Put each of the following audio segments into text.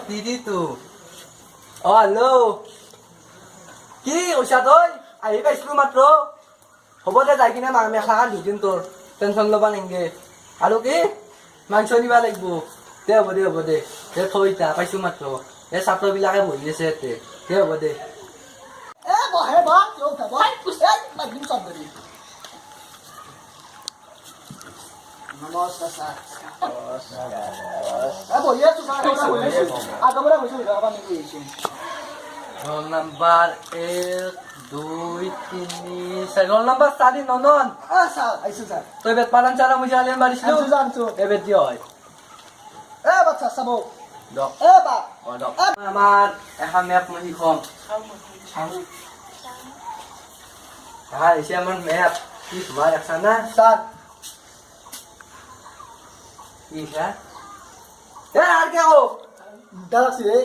দিদিটো hello' কি কৈছা তই আহি পাইছিলো মাত্ৰ হ'ব দে যাই কিনে মেখেলাখন ধুই দিম তোৰ টেনশ্যন ল'বা নেংগে আৰু কি মাংস নিবা লাগিব দে হ'ব দে দে থৈ এতিয়া পাইছো মাত্ৰ এই ছাত্ৰবিলাকে বহি আছে ইয়াতে দে হ'ব দে roll number 1, 2, 3, roll number 4 nonon. Sir. Toy bet palan cara mo jali ang baris lo. Bet yoy. Ba't sasabog? Dok. Ba? O dok. Naman, map mo hikom. Siya man map. Is bayak sana. Saan? Isa. Arke ako. Galaxy eh?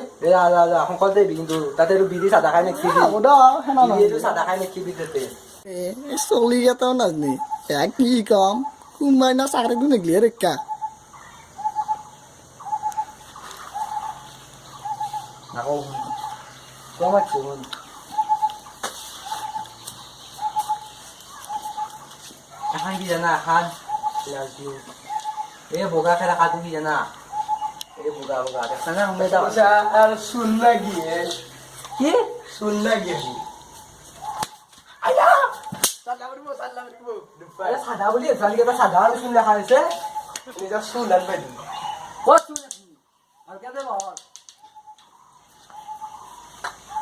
Kung konti, bigyan to. Tatay bidi sa dakay nagkibig. Udah, henan. Bidi sa dakay nagkibig dati. Sorry ka tao nazni. Ki kam? Kumay na sakit ko naglirik ka. Nako. Kumat yun. Hindi na han. Boga ka nakatuloy na. Boga. Sana may daw. Sun lagi eh. Ki? Sun lagi. Aya! Sadawin mo. Ay, sada ulit. Sali ka ba sada? Gusto nila kayo siya? Ini dah sulan ba din? What? Alkada mo.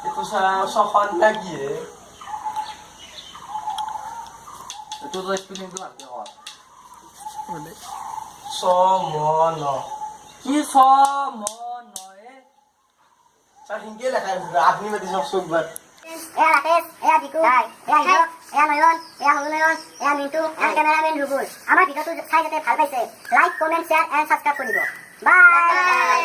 Ito sa sokan lagi eh. Ito to spelling doon. Somono. Ki so mo no eh. Sa hinggil kayo. Agni mo din sa sugbat. Rakesh, Diku, Hiro, Noyon, Hulu, Mintu, cameraman Rubul. আমার ভিডিওটো চাই যাতে ভাল পাইছে like comment share and subscribe কৰিব বাই।